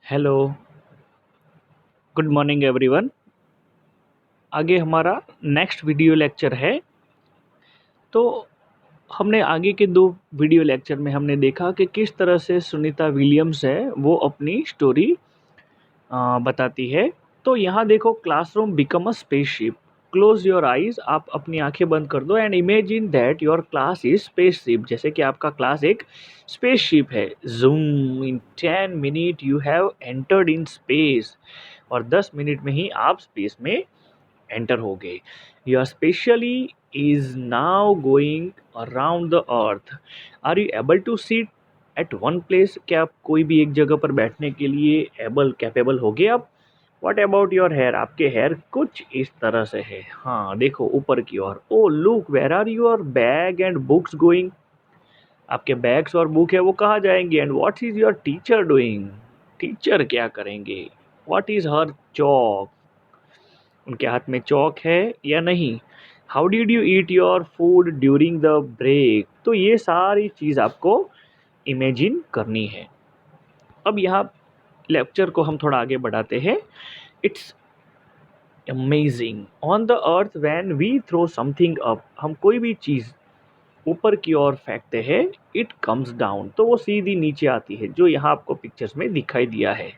Hello, good morning everyone. आगे हमारा next video lecture है। तो हमने आगे के दो वीडियो लेक्चर में हमने देखा कि किस तरह से सुनीता विलियम्स है वो अपनी स्टोरी बताती है। तो यहाँ देखो, classroom become a spaceship. Close your eyes, आप अपनी आंखें बंद कर दो and imagine that your class is spaceship. जैसे कि आपका क्लास एक स्पेसशिप है। Zoom in 10 minute you have entered in space. और 10 मिनट में ही आप स्पेस में एंटर हो गए। Your specially is now going around the earth. Are you able to seat at one place? क्या आप कोई भी एक जगह पर बैठने के लिए कैपेबल हो गए आप? What about your hair? आपके हेयर कुछ इस तरह से है। हाँ देखो ऊपर की ओर। Oh look, where are your bag and books going? आपके बैग्स और बुक है वो कहाँ जाएंगे? And what is your teacher doing? Teacher क्या करेंगे? What is her chalk? उनके हाथ में चौक है या नहीं? How did you eat your food during the break? तो ये सारी चीज़ आपको इमेजिन करनी है। अब यहाँ लेक्चर को हम थोड़ा आगे बढ़ाते हैं। It's amazing on the earth when we throw something up. हम कोई भी चीज़ ऊपर की ओर फेंकते हैं, इट कम्स डाउन, तो वो सीधी नीचे आती है, जो यहाँ आपको पिक्चर्स में दिखाई दिया है।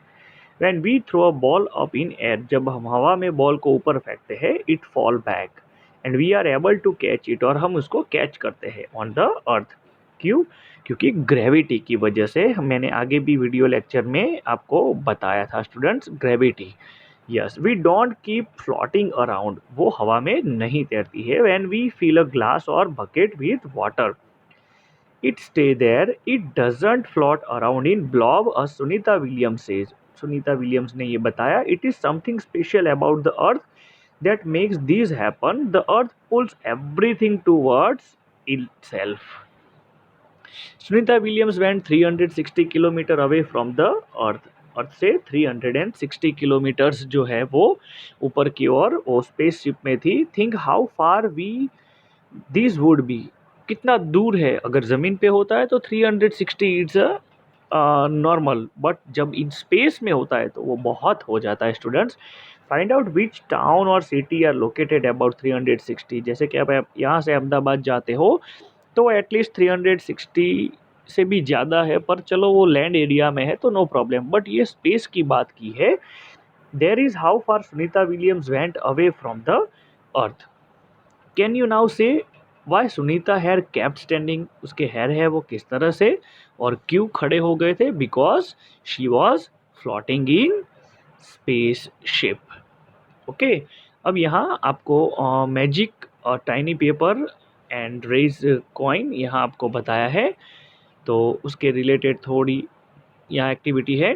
When we throw a ball up in air, जब हम हवा में बॉल को ऊपर फेंकते हैं, it fall back and we are able to catch it, और हम उसको कैच करते हैं on the earth। क्यों? क्योंकि ग्रेविटी की वजह से। मैंने आगे भी वीडियो लेक्चर में आपको बताया था students, gravity. Yes, we don't keep floating around, वो हवा में नहीं तैरती है। When we fill a glass और bucket with water, it stay there, it doesn't float around in blob, a Sunita Williams says. Sunita Williams ने ये बताया, it is something special about the earth that makes this happen. The earth pulls everything towards itself। Sunita Williams went 360 kilometre away from the अर्थ। अर्थ से 360 kilometres जो है वो ऊपर की ओर वो स्पेसशिप में थी। Think how far we this would be, कितना दूर है। अगर ज़मीन पे होता है तो 360 इट्स नॉर्मल, बट जब इन स्पेस में होता है तो वो बहुत हो जाता है students. Find out which town और सिटी आर लोकेटेड अबाउट 360। जैसे कि आप यहाँ से अहमदाबाद जाते हो तो एटलीस्ट 360 से भी ज़्यादा है, पर चलो वो लैंड एरिया में है तो नो प्रॉब्लम, बट ये स्पेस की बात की है। There is how far Sunita Williams went away from the earth. Can you now say why Sunita hair kept standing? उसके हेयर है वो किस तरह से और क्यों खड़े हो गए थे? Because she was floating in space ship. Okay, अब यहाँ आपको मैजिक और tiny paper and raise coin यहाँ आपको बताया है, तो उसके रिलेटेड थोड़ी यहाँ एक्टिविटी है।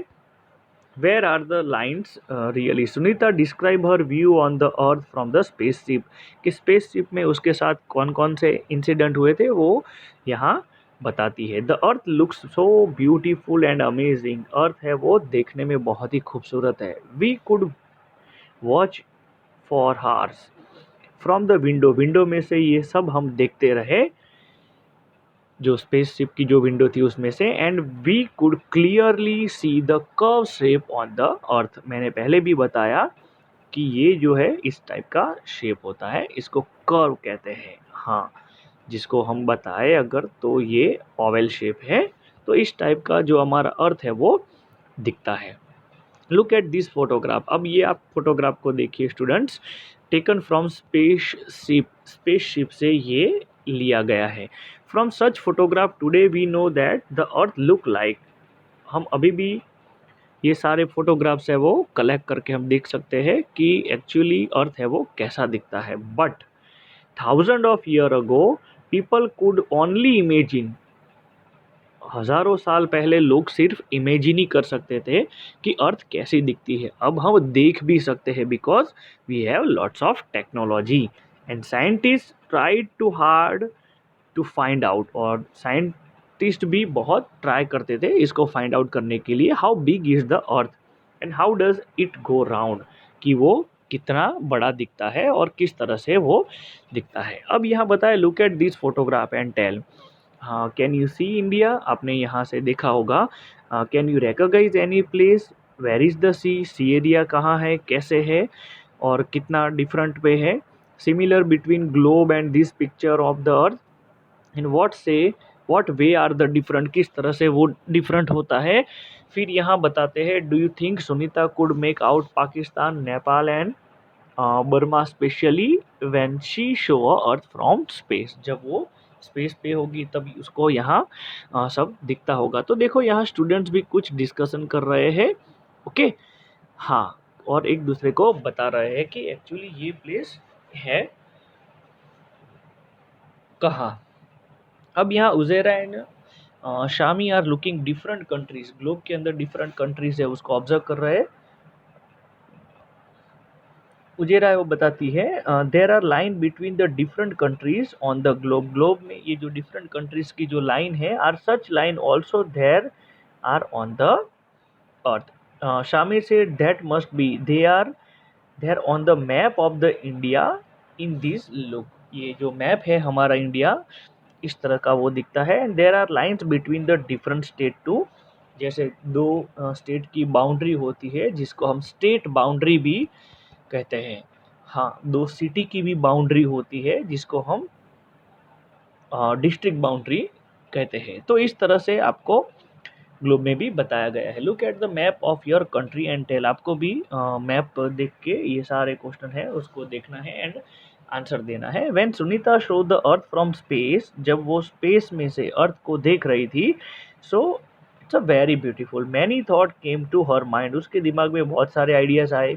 Where are the lines really? Sunita describe her view on the earth from the spaceship. कि स्पेसशिप में उसके साथ कौन कौन से इंसिडेंट हुए थे वो यहाँ बताती है। The earth looks so beautiful and amazing. Earth है वो देखने में बहुत ही खूबसूरत है। We could watch for hours from the window. Window में से ये सब हम देखते रहे, जो स्पेसशिप की जो विंडो थी उसमें से। And we could clearly see the curve shape on the earth. मैंने पहले भी बताया कि ये जो है इस टाइप का शेप होता है, इसको कर्व कहते हैं। हाँ, जिसको हम बताए अगर तो ये ओवल शेप है, तो इस टाइप का जो हमारा अर्थ है वो दिखता है। Look at this photograph. अब ये आप फोटोग्राफ को देखिए students, taken from spaceship. Spaceship से ये लिया गया है। From such photograph today we know that the earth look like. हम अभी भी ये सारे फोटोग्राफ्स है वो कलेक्ट करके हम देख सकते हैं कि एक्चुअली अर्थ है वो कैसा दिखता है। But thousand of year ago people could only imagine. हजारों साल पहले लोग सिर्फ इमेजिन ही कर सकते थे कि अर्थ कैसी दिखती है। अब हम देख भी सकते हैं, because we have lots of technology and scientist tried to hard to find out. और साइंटिस्ट भी बहुत ट्राई करते थे इसको फाइंड आउट करने के लिए, how big is the earth and how does it go round, कि वो कितना बड़ा दिखता है और किस तरह से वो दिखता है। अब यहाँ बताए, look at this photograph and tell. हाँ, कैन यू सी इंडिया? आपने यहाँ से देखा होगा। Can you recognise any place? Where is the sea area कहाँ है, कैसे है और कितना डिफरेंट पे है, similar between globe and this picture of the earth, in what way are the different, किस तरह से वो डिफरेंट होता है। फिर यहाँ बताते हैं, do you think Sunita could make out Pakistan, Nepal and Burma specially when she show earth from space, जब वो स्पेस पे होगी तभी उसको यहाँ सब दिखता होगा। तो देखो यहाँ स्टूडेंट्स भी कुछ डिस्कशन कर रहे हैं, ओके। हाँ, और एक दूसरे को बता रहे हैं कि एक्चुअली ये प्लेस है कहाँ। अब यहाँ Uzaira and Shami are looking different countries, globe के अंदर डिफरेंट कंट्रीज है उसको ऑब्जर्व कर रहे हैं। उजेरा है वो बताती है, there are line between the different countries on the globe, globe में ये जो डिफरेंट कंट्रीज की जो लाइन है, are such line also there are on the earth. शामिर से that must be they are on the map of the India in this look, ये जो मैप है हमारा इंडिया इस तरह का वो दिखता है। And there are lines between the different state too, जैसे दो स्टेट की बाउंड्री होती है जिसको हम स्टेट बाउंड्री भी कहते हैं। हाँ, दो सिटी की भी बाउंड्री होती है जिसको हम डिस्ट्रिक्ट बाउंड्री कहते हैं। तो इस तरह से आपको ग्लोब में भी बताया गया है। Look at the map of your country and tell, आपको भी मैप देख के ये सारे क्वेश्चन है उसको देखना है एंड आंसर देना है। When Sunita show the earth from space, जब वो स्पेस में से अर्थ को देख रही थी, so it's a very beautiful, many thought came to her mind, उसके दिमाग में बहुत सारे आइडियाज आए।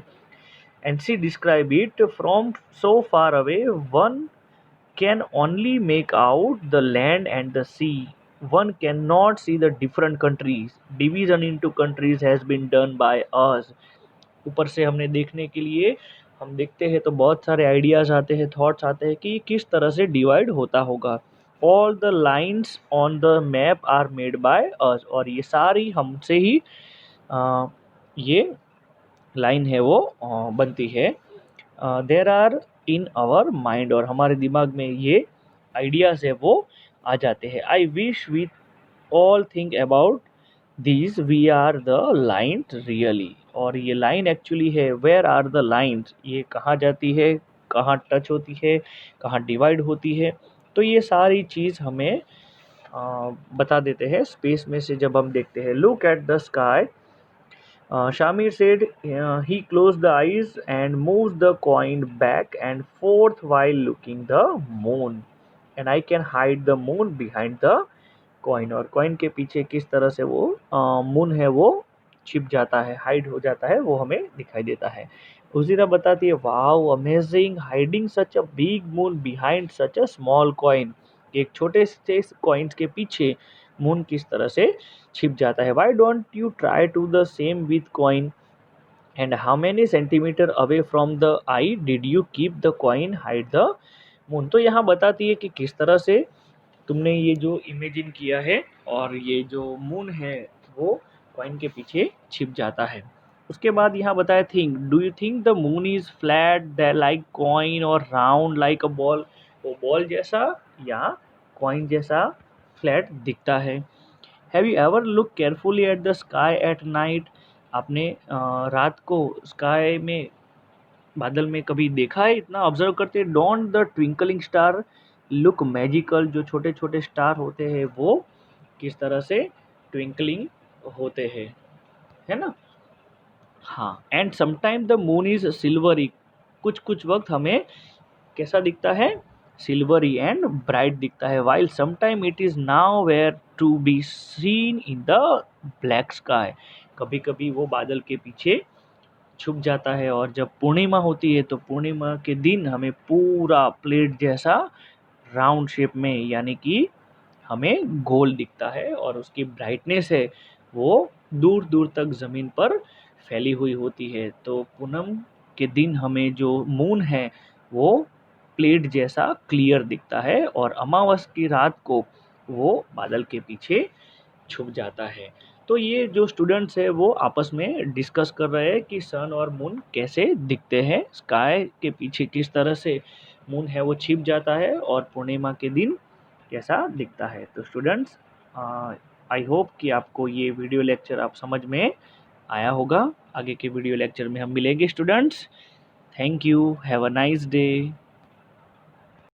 And she describe it from so far away one can only make out the land and the sea. One cannot see the different countries. Division into countries has been done by us. ऊपर से हमने देखने के लिए हम देखते हैं तो बहुत सारे आइडियाज आते हैं, थॉट्स आते हैं कि किस तरह से डिवाइड होता होगा। All the lines on the map are made by us, और ये सारी हमसे ही ये लाइन है वो बनती है। There are in our mind, और हमारे दिमाग में ये आइडियाज़ है वो आ जाते हैं। I wish we all think about these, we are the lines really, और ये लाइन एक्चुअली है, वेयर आर द लाइन्स, ये कहाँ जाती है, कहाँ टच होती है, कहाँ डिवाइड होती है। तो ये सारी चीज़ हमें बता देते हैं स्पेस में से जब हम देखते हैं। Look at the sky, Shamir said he closed the eyes and moved the coin back and forth while looking the moon. And I can hide the moon behind the coin. और coin के पीछे किस तरह से वो moon है वो छिप जाता है, हाइड हो जाता है, वो हमें दिखाई देता है। उजीरा बताती है, wow amazing, hiding such a big moon behind such a small coin, एक छोटे से कॉइन्स के पीछे मून किस तरह से छिप जाता है। Why don't you try to the same with coin and how many centimetre away from the eye did you keep the coin hide the moon. तो यहाँ बताती है कि किस तरह से तुमने ये जो इमेजिन किया है और ये जो मून है वो कॉइन के पीछे छिप जाता है। उसके बाद यहाँ बताया, think, do you think the moon is flat the like coin और राउंड लाइक अ बॉल, वो बॉल जैसा या कॉइन जैसा फ्लैट दिखता है। Have you ever look carefully at the sky at night, आपने रात को स्काई में बादल में कभी देखा है, इतना ऑब्जर्व करते हैं। Don't the twinkling star look magical, जो छोटे छोटे स्टार होते हैं वो किस तरह से ट्विंकलिंग होते हैं, है ना। हाँ, and sometime the moon is silvery, कुछ कुछ वक्त हमें कैसा दिखता है, सिल्वरी एंड ब्राइट दिखता है। While sometime it is now where to be seen in the black sky, कभी कभी वो बादल के पीछे छुप जाता है। और जब पूर्णिमा होती है तो पूर्णिमा के दिन हमें पूरा प्लेट जैसा राउंड शेप में, यानी कि हमें गोल दिखता है और उसकी ब्राइटनेस है वो दूर दूर तक ज़मीन पर फैली हुई होती है। तो पूनम के दिन हमें जो मून है वो प्लेट जैसा क्लियर दिखता है और अमावस की रात को वो बादल के पीछे छुप जाता है। तो ये जो स्टूडेंट्स है वो आपस में डिस्कस कर रहे हैं कि सन और मून कैसे दिखते हैं, स्काई के पीछे किस तरह से मून है वो छिप जाता है और पूर्णिमा के दिन कैसा दिखता है। तो स्टूडेंट्स, आई होप कि आपको ये वीडियो लेक्चर आप समझ में आया होगा। आगे के वीडियो लेक्चर में हम मिलेंगे students. Thank you, have a nice day.